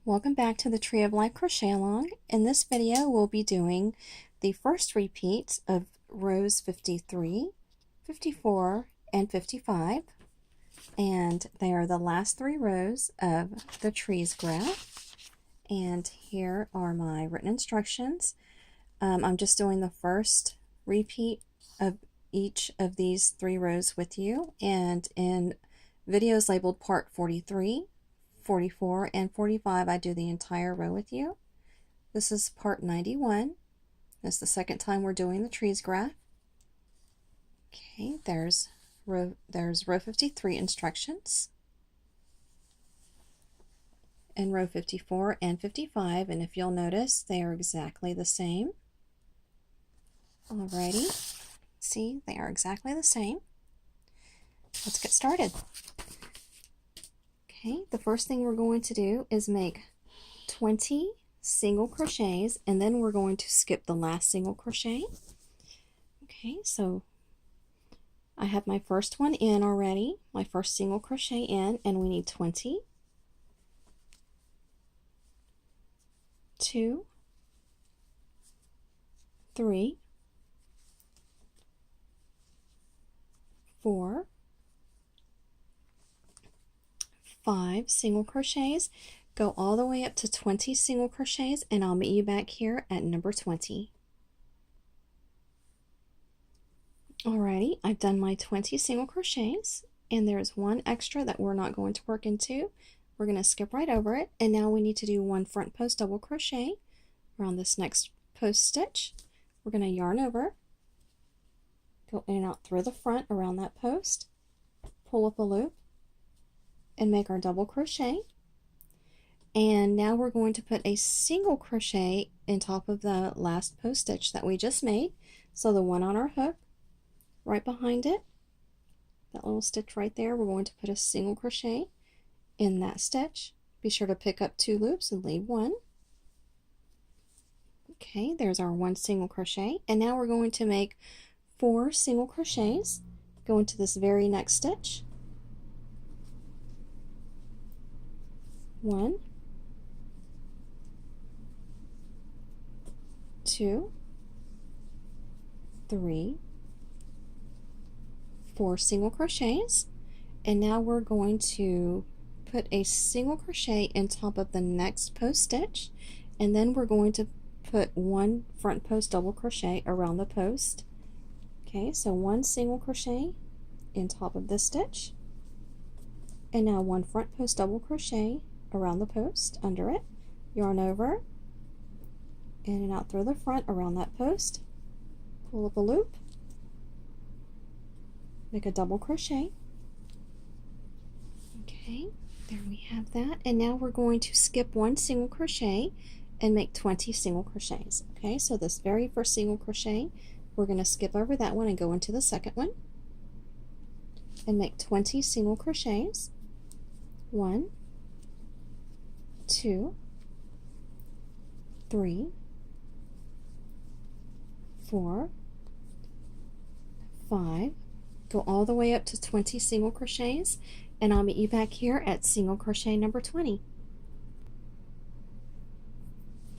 Welcome back to the Tree of Life Crochet Along. In this video we'll be doing the first repeats of rows 53, 54, and 55, and they are the last three rows of the trees graph. And here are my written instructions. I'm just doing the first repeat of each of these three rows with you, and in videos labeled part 43, 44, and 45, I do the entire row with you. This is part 91. That's the second time we're doing the trees graph. Okay, there's row 53 instructions, and row 54 and 55, and if you'll notice, they are exactly the same. Alrighty, see, they are exactly the same. Let's get started. Okay, the first thing we're going to do is make 20 single crochets, and then we're going to skip the last single crochet. Okay, so I have my first one in already, my first single crochet in, and we need 20, 2, 3, 4, 5 single crochets. Go all the way up to 20 single crochets, and I'll meet you back here at number 20. Alrighty, I've done my 20 single crochets, and there's one extra that we're not going to work into. We're going to skip right over it, and now we need to do one front post double crochet around this next post stitch. We're going to yarn over, go in and out through the front around that post, pull up a loop, and make our double crochet. And now we're going to put a single crochet in top of the last post stitch that we just made. So the one on our hook, right behind it, that little stitch right there, we're going to put a single crochet in that stitch. Be sure to pick up 2 loops and leave 1. Okay, there's our 1 single crochet, and now we're going to make 4 single crochets. Go into this very next stitch. 1, 2, 3, 4 single crochets, and now we're going to put a single crochet in top of the next post stitch, and then we're going to put 1 front post double crochet around the post. Okay, so 1 single crochet in top of this stitch, and now 1 front post double crochet around the post under it, yarn over, in and out through the front around that post, pull up a loop, make a double crochet. Okay, there we have that, and now we're going to skip 1 single crochet and make 20 single crochets. Okay, so this very first single crochet, we're going to skip over that one and go into the second one and make 20 single crochets. 1, 2, 3, 4, 5, go all the way up to 20 single crochets, and I'll meet you back here at single crochet number 20.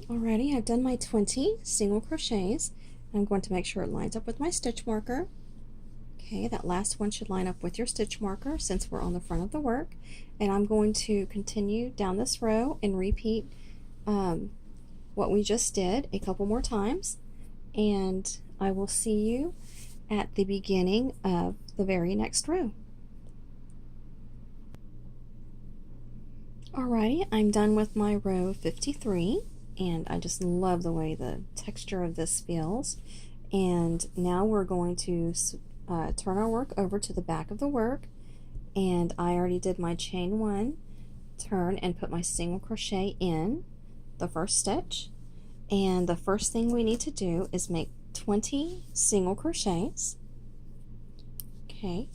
Alrighty, I've done my 20 single crochets. I'm going to make sure it lines up with my stitch marker. Okay, that last one should line up with your stitch marker since we're on the front of the work, and I'm going to continue down this row and repeat what we just did a couple more times, and I will see you at the beginning of the very next row. Alrighty, I'm done with my row 53, and I just love the way the texture of this feels. And now we're going to turn our work over to the back of the work, and I already did my chain 1, turn and put my single crochet in the first stitch, and the first thing we need to do is make 20 single crochets. Okay,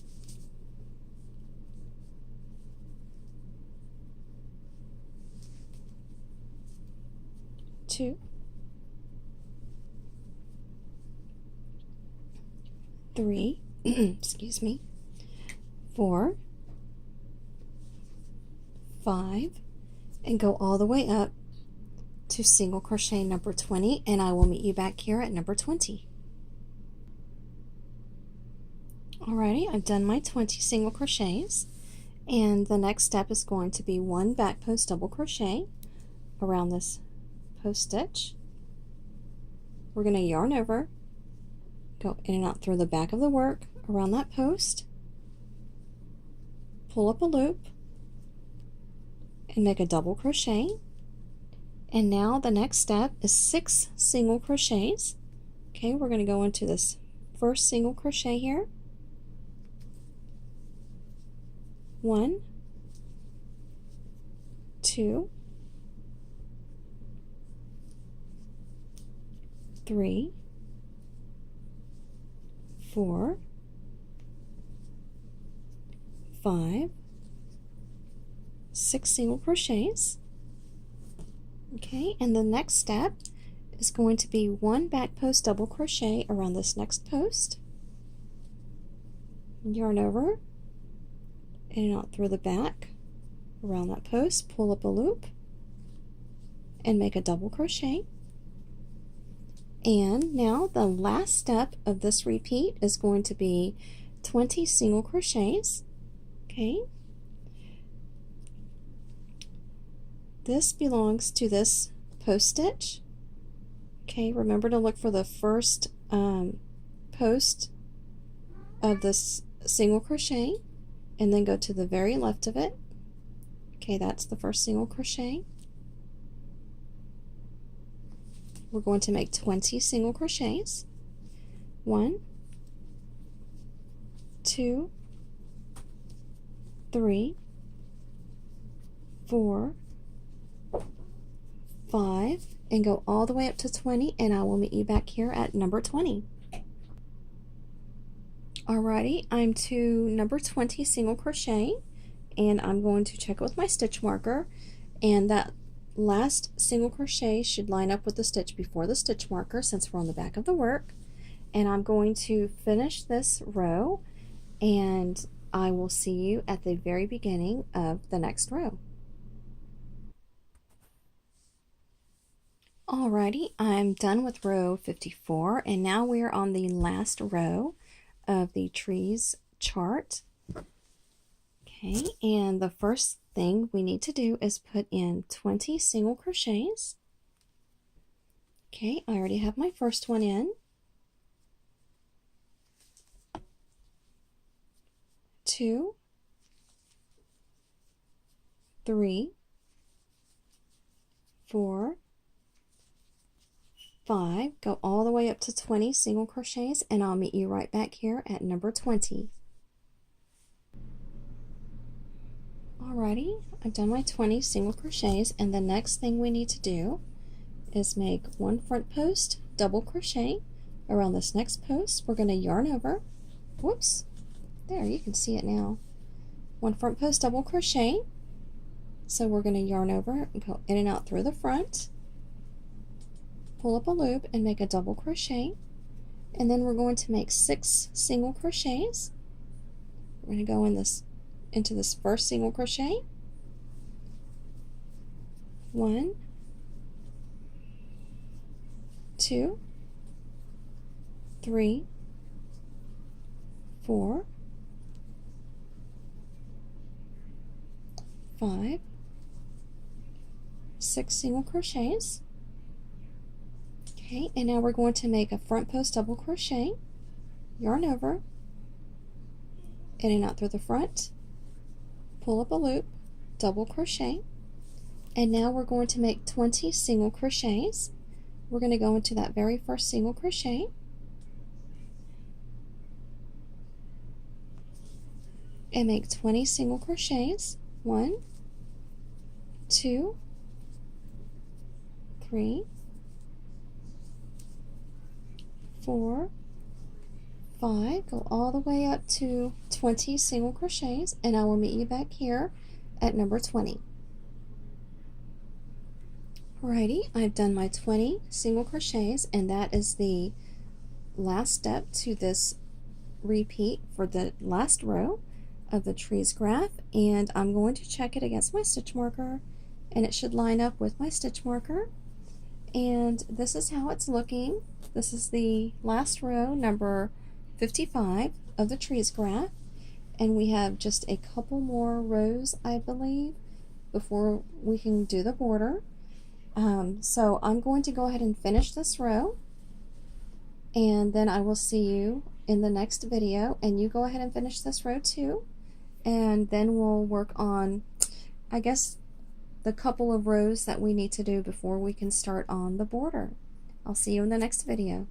two, 3, excuse me, 4, 5, and go all the way up to single crochet number 20, and I will meet you back here at number 20. Alrighty, I've done my 20 single crochets, and the next step is going to be one back post double crochet around this post stitch. We're going to yarn over, go in and out through the back of the work around that post, pull up a loop, and make a double crochet. And now the next step is 6 single crochets. Okay, we're going to go into this first single crochet here. 1, 2, 3, 4, 5, 6 single crochets. Okay, and the next step is going to be one back post double crochet around this next post. Yarn over, in and out through the back around that post, pull up a loop, and make a double crochet. And now the last step of this repeat is going to be 20 single crochets. Okay, this belongs to this post stitch. Okay, remember to look for the first post of this single crochet and then go to the very left of it. Okay, that's the first single crochet. We're going to make 20 single crochets. 1, 2, 3, 4, 5, and go all the way up to 20, and I will meet you back here at number 20. Alrighty, I'm to number 20 single crochet, and I'm going to check it with my stitch marker, and that last single crochet should line up with the stitch before the stitch marker since we're on the back of the work. And I'm going to finish this row, and I will see you at the very beginning of the next row. Alrighty, I'm done with row 54, and now we're on the last row of the trees chart. Okay, and the first thing we need to do is put in 20 single crochets. Okay, I already have my first one in. 2, 3, 4, 5, go all the way up to 20 single crochets, and I'll meet you right back here at number 20. Alrighty, I've done my 20 single crochets, and the next thing we need to do is make one front post double crochet around this next post. We're going to yarn over, whoops, there, you can see it now, one front post double crochet. So we're going to yarn over and go in and out through the front, pull up a loop, and make a double crochet, and then we're going to make 6 single crochets. We're going to go into this first single crochet. 1, 2, 3, 4, 5, 6 single crochets. Okay, and now we're going to make a front post double crochet, yarn over, in and out through the front, pull up a loop, double crochet, and now we're going to make 20 single crochets. We're going to go into that very first single crochet, and make 20 single crochets. 1, 2, 3, 4, 5, go all the way up to 20 single crochets, and I will meet you back here at number 20. Alrighty, I've done my 20 single crochets, and that is the last step to this repeat for the last row of the trees graph, and I'm going to check it against my stitch marker, and it should line up with my stitch marker. And this is how it's looking. This is the last row, number 55 of the trees graph, and we have just a couple more rows, I believe, before we can do the border. So I'm going to go ahead and finish this row, and then I will see you in the next video, and you go ahead and finish this row too, and then we'll work on, I guess, the couple of rows that we need to do before we can start on the border. I'll see you in the next video.